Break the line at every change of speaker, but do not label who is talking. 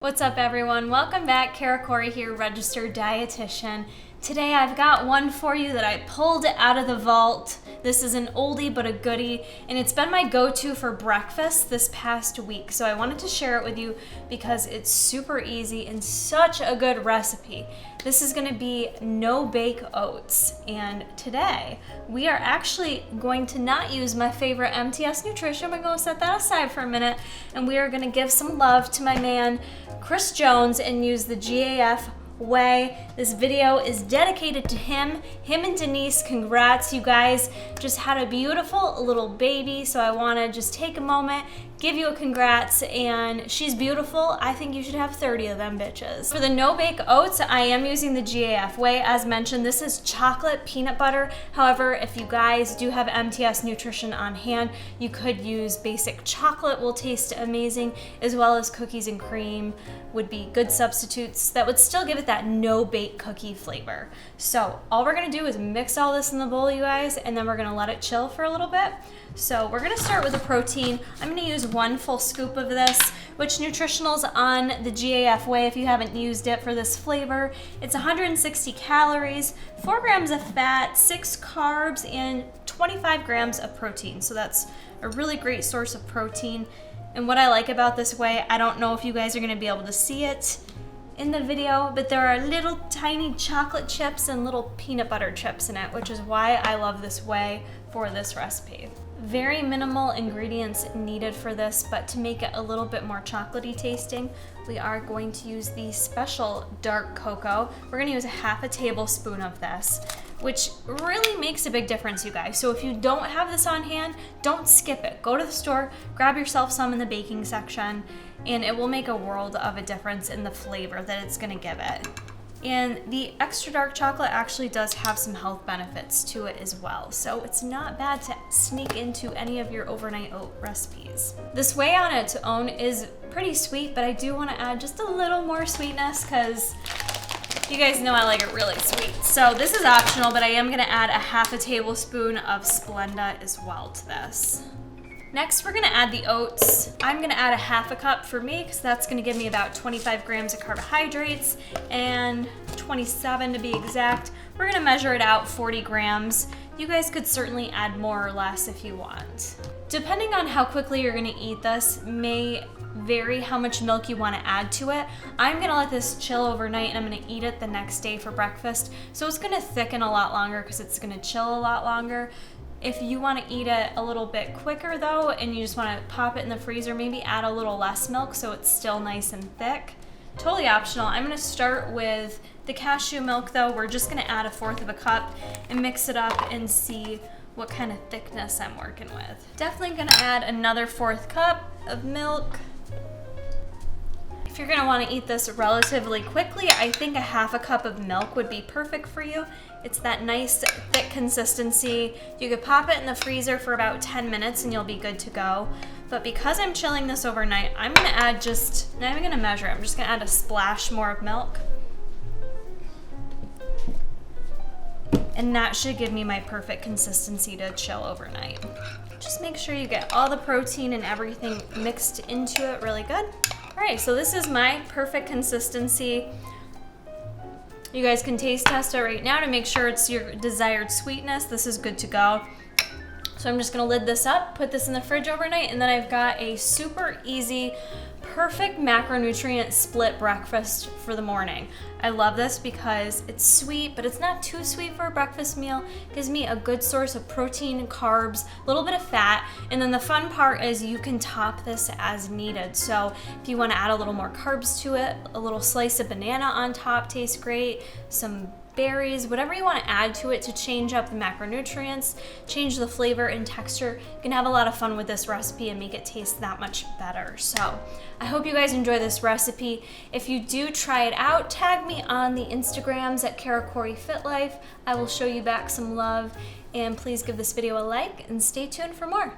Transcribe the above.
What's up everyone? Welcome back. Kara Corey here, registered dietitian. Today I've got one for you that I pulled out of the vault. This is an oldie but a goodie, and it's been my go-to for breakfast this past week. So I wanted to share it with you because it's super easy and such a good recipe. This is gonna be no-bake oats, and today we are actually going to not use my favorite MTS nutrition. We're gonna set that aside for a minute, and we are gonna give some love to my man, Chris Jones, and use the GAF way. This video is dedicated to him and Denise. Congrats, you guys just had a beautiful little baby, so I want to just take a moment, give you a congrats, and she's beautiful. I think you should have 30 of them bitches. For the no-bake oats, I am using the GAF way. As mentioned, this is chocolate peanut butter. However, if you guys do have MTS nutrition on hand, you could use basic chocolate, will taste amazing, as well as cookies and cream would be good substitutes that would still give it that no-bake cookie flavor. So all we're gonna do is mix all this in the bowl, you guys, and then we're gonna let it chill for a little bit. So we're gonna start with the protein. I'm gonna use 1 full scoop of this, which Nutritionals on the GAF way, if you haven't used it for this flavor. It's 160 calories, 4 grams of fat, 6 carbs, and 25 grams of protein. So that's a really great source of protein. And what I like about this way, I don't know if you guys are gonna be able to see it in the video, but there are little tiny chocolate chips and little peanut butter chips in it, which is why I love this way for this recipe. Very minimal ingredients needed for this, but to make it a little bit more chocolatey tasting, we are going to use the special dark cocoa. We're gonna use a half a tablespoon of this, which really makes a big difference, you guys. So if you don't have this on hand, don't skip it. Go to the store, grab yourself some in the baking section, and it will make a world of a difference in the flavor that it's gonna give it. And the extra dark chocolate actually does have some health benefits to it as well. So it's not bad to sneak into any of your overnight oat recipes. This whey on its own is pretty sweet, but I do wanna add just a little more sweetness because you guys know I like it really sweet. So this is optional, but I am gonna add a half a tablespoon of Splenda as well to this. Next, we're gonna add the oats. I'm gonna add a half a cup for me because that's gonna give me about 25 grams of carbohydrates and 27 to be exact. We're gonna measure it out 40 grams. You guys could certainly add more or less if you want. Depending on how quickly you're gonna eat this may vary how much milk you wanna add to it. I'm gonna let this chill overnight and I'm gonna eat it the next day for breakfast. So it's gonna thicken a lot longer because it's gonna chill a lot longer. If you want to eat it a little bit quicker though, and you just want to pop it in the freezer, maybe add a little less milk so it's still nice and thick. Totally optional. I'm going to start with the cashew milk though. We're just going to add 1/4 cup and mix it up and see what kind of thickness I'm working with. Definitely going to add another 1/4 cup of milk. If you're gonna wanna eat this relatively quickly, I think a half a cup of milk would be perfect for you. It's that nice thick consistency. You could pop it in the freezer for about 10 minutes and you'll be good to go. But because I'm chilling this overnight, I'm gonna add just, not even gonna measure it, I'm just gonna add a splash more of milk. And that should give me my perfect consistency to chill overnight. Just make sure you get all the protein and everything mixed into it really good. All right, so this is my perfect consistency. You guys can taste test it right now to make sure it's your desired sweetness. This is good to go. So I'm just gonna lid this up, put this in the fridge overnight, and then I've got a super easy, perfect macronutrient split breakfast for the morning. I love this because it's sweet, but it's not too sweet for a breakfast meal. It gives me a good source of protein, carbs, a little bit of fat, and then the fun part is you can top this as needed. So if you wanna add a little more carbs to it, a little slice of banana on top tastes great, some berries, whatever you want to add to it to change up the macronutrients, change the flavor and texture. You can have a lot of fun with this recipe and make it taste that much better. So I hope you guys enjoy this recipe. If you do try it out, tag me on the Instagrams at Kara Corey Fit Life. I will show you back some love, and please give this video a like and stay tuned for more.